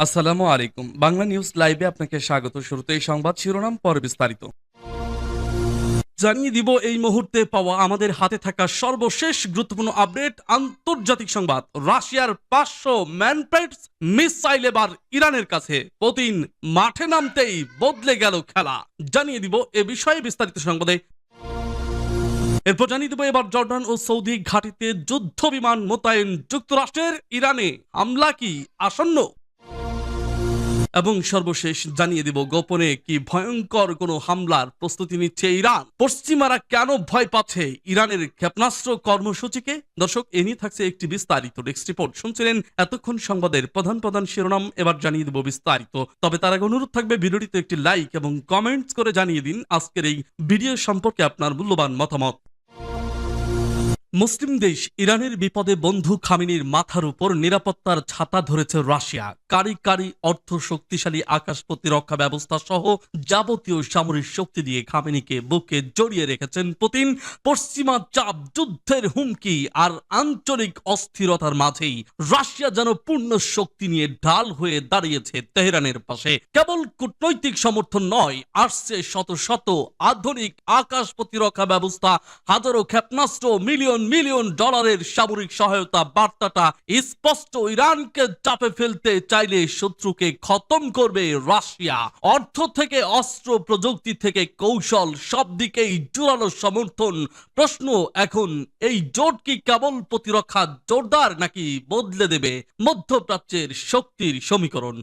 আসসালামু আলাইকুম। বাংলা নিউজ লাইভে আপনাকে স্বাগত। শুরুতেই সংবাদ শিরোনাম, পরে বিস্তারিত। জানিয়ে দিব এই মুহূর্তে পাওয়া আমাদের হাতে থাকা সর্বশেষ গুরুত্বপূর্ণ আপডেট। আন্তর্জাতিক সংবাদ, রাশিয়ার 500 ম্যানপেটস মিসাইল এবার ইরানের কাছে। পুতিন মাঠে নামতেই বদলে গেল খেলা। জানিয়ে দিব এ বিষয়ে বিস্তারিত সংবাদে। এরপর জানিয়ে দেব এবার জর্ডান ও সৌদি ঘাঁটিতে যুদ্ধ বিমান মোতায়েন যুক্তরাষ্ট্রের। ইরানে হামলা কি আসন্ন? এবং সর্বশেষ জানিয়ে দিব গোপনে কি ভয়ঙ্কর কোনো হামলার প্রস্তুতি নিচ্ছে ইরান। পশ্চিমারা কেন ভয় পাচ্ছে ইরানের ক্ষেপণাস্ত্র কর্মসূচিকে? দর্শক, এ নিয়ে থাকছে একটি বিস্তারিত ডেস্ক রিপোর্ট। শুনছিলেন এতক্ষণ সংবাদের প্রধান শিরোনাম, এবার জানিয়ে দেব বিস্তারিত। তবে তার আগে অনুরোধ থাকবে ভিডিওটিতে একটি লাইক এবং কমেন্টস করে জানিয়ে দিন আজকের এই ভিডিও সম্পর্কে আপনার মূল্যবান মতামত। মুসলিম দেশ ইরানের বিপদে বন্ধু খামেনির মাথার উপর নিরাপত্তার ছাতা ধরেছে রাশিয়া। কারি অর্থ, শক্তিশালী আকাশ প্রতিরক্ষা ব্যবস্থা সহ যাবতীয় সামরিক শক্তি দিয়ে খামেনিকে বুকে জড়িয়ে রেখেছেন পুতিন। পশ্চিমা চাপ, যুদ্ধের হুমকি আর আঞ্চলিক অস্থিরতার মাঝেই রাশিয়া যেন পূর্ণ শক্তি নিয়ে ঢাল হয়ে দাঁড়িয়েছে তেহরানের পাশে। কেবল কূটনৈতিক সমর্থন নয়, আসছে শত শত আধুনিক আকাশ প্রতিরক্ষা ব্যবস্থা, হাজারো ক্ষেপণাস্ত্র, মিলিয়ন মিলিয়ন ডলারের সামরিক সহায়তা। বার্তাটা স্পষ্ট, ইরানকে চাপে ফেলতে চাইলে শত্রুকে খতম করবে রাশিয়া। অর্থ থেকে অস্ত্র, প্রযুক্তি থেকে কৌশল, সব দিকেই জোরালো সমর্থন। প্রশ্ন এখন, এই জোট কি কেবল প্রতিরক্ষা জোরদার নাকি বদলে দেবে মধ্যপ্রাচ্যের শক্তির সমীকরণ?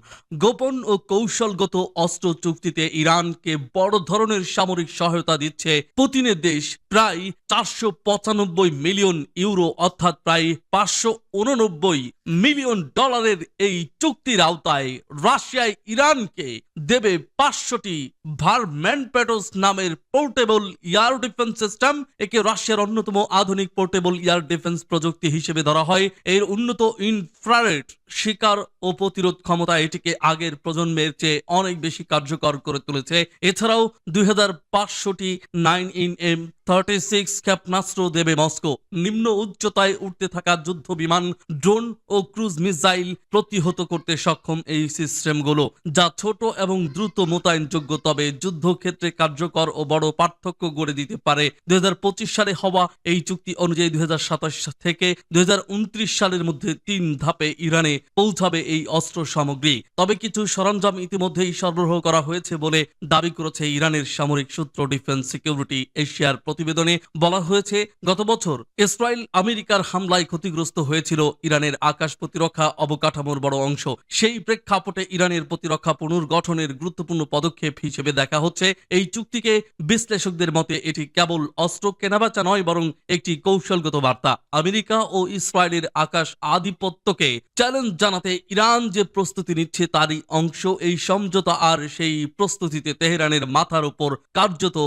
গোপন ও কৌশলগত অস্ত্র চুক্তিতে ইরানকে বড় ধরনের সামরিক সহায়তা দিচ্ছে পুতিনের দেশ। প্রায় 495 মিলিয়ন ইউরো অর্থাৎ প্রায় 589 মিলিয়ন ডলারের এই চুক্তির আওতায় রাশিয়ায় ইরানকে দেবে 500টি ভারম্যানপেটস নামের পোর্টেবল এয়ার ডিফেন্স সিস্টেম। একে রাশিয়ার অন্যতম আধুনিক পোর্টেবল এয়ার ডিফেন্স প্রযুক্তি হিসেবে ধরা হয়। এর উন্নত ইনফ্রারেড শিকার ও প্রতিরোধ ক্ষমতা এটিকে আগের প্রজন্মের চেয়ে অনেক বেশি কার্যকর করে তুলেছে। এছাড়াও 2500টি 9mm36 ক্ষেপণাস্ত্র দেবে মস্কো। নিম্ন উচ্চতায় উঠতে থাকা যুদ্ধ বিমান, ড্রোন ও ক্রুজ মিসাইল প্রতিহত করতে সক্ষম এই সিস্টেমগুলো, যা ছোট এবং দ্রুত মোতায়েনযোগ্য, তবে যুদ্ধক্ষেত্রে কার্যকর ও বড় পার্থক্য গড়ে দিতে পারে। 2025 সালে হওয়া এই চুক্তি অনুযায়ী 2027 থেকে 2029 সালের মধ্যে 3 ধাপে ইরানে পৌঁছাবে এই অস্ত্র সামগ্রী। তবে কিছু সরঞ্জাম ইতিমধ্যেই সরবরাহ করা হয়েছে বলে দাবি করেছে ইরানের সামরিক সূত্র। ডিফেন্স সিকিউরিটি এশিয়ার প্রতিবেদনে বলা হয়েছে, গত বছর ইসরায়েল আমেরিকার হামলায় ক্ষতিগ্রস্ত হয়েছিল ইরানের আকাশ প্রতিরক্ষা অবকাঠামোর বড় অংশ। সেই প্রেক্ষাপটে ইরানের প্রতিরক্ষা পুনর্গঠনের গুরুত্বপূর্ণ পদক্ষেপ হিসেবে দেখা হচ্ছে এই চুক্তিকে। বিশ্লেষকদের মতে এটি কেবল অস্ত্র কেনাবেচা নয়, বরং একটি কৌশলগত বার্তা। আমেরিকা ও ইসরায়েলের আকাশ আধিপত্যকে চ্যালেঞ্জ জানাতে ইরান যে প্রস্তুতি নিচ্ছে তারই অংশ এই সমঝোতা। আর সেই প্রস্তুতিতে তেহরানের মাথার উপর কার্যত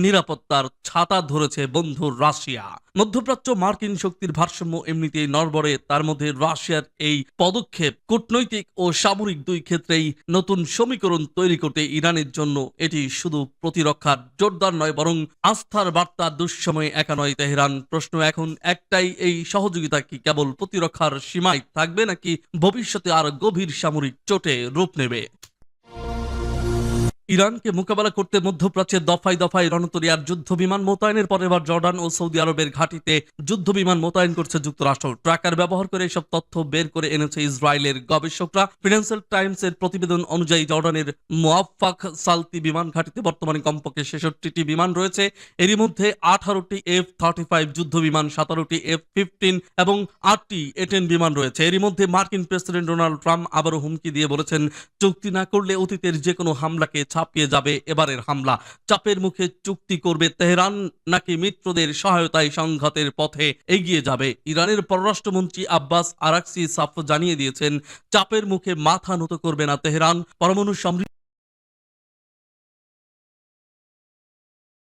নিরাপত্তার ছাতা ধরেছে বন্ধু রাশিয়া। মধ্যপ্রাচ্য মার্কিন শক্তির ভারসাম্য এমনিতেই নড়বড়ে, তার মধ্যে রাশিয়ার এই পদক্ষেপ কূটনৈতিক ও সামরিক দুই ক্ষেত্রেই নতুন সমীকরণ তৈরি করতে ইরানের জন্য এটি শুধু প্রতিরক্ষার জোরদার নয়, বরং আস্থার বার্তা। দুঃসময়ে একা নয় তেহরান। প্রশ্ন এখন একটাই, এই সহযোগিতা কি কেবল প্রতিরক্ষার সীমায় থাকবে নাকি ভবিষ্যতে আর গভীর সামরিক চোটে রূপ নেবে? ইরানকে মোকাবেলা করতে মধ্যপ্রাচ্যে দফায় দফায় রণতরিয়ার যুদ্ধ বিমান মোতায়েনের পর এবার জর্ডান ও সৌদি আরবের ঘাঁটিতে যুদ্ধ বিমান মোতায়েন করছে যুক্তরাষ্ট্র। ট্র্যাকার ব্যবহার করে এসব তথ্য বের করে এনেছে ইসরায়েলের গবেষকরা। ফিনান্সিয়াল টাইমস এর প্রতিবেদন অনুযায়ী জর্ডানের মুআফফাক সালতি বিমান ঘাঁটিতে বর্তমানে কমপক্ষে 66টি বিমান রয়েছে। এরই মধ্যে 18টি F-35 যুদ্ধ বিমান, 17টি F-15 এবং 8টি A-10 বিমান রয়েছে। এরই মধ্যে মার্কিন প্রেসিডেন্ট ডোনাল্ড ট্রাম্প আবারও হুমকি দিয়ে বলেছেন, চুক্তি না করলে অতীতের যে কোনো হামলাকে ছাপিয়ে যাবে এবারের হামলা। চাপের মুখে চুক্তি করবে তেহরান নাকি মিত্রদের সহায়তায় সংঘাতের পথে এগিয়ে যাবে? ইরানের পররাষ্ট্রমন্ত্রী আব্বাস আরাকচি সাফ জানিয়ে দিয়েছেন, চাপের মুখে মাথা নত করবে না তেহরান। পরমাণু সমৃদ্ধ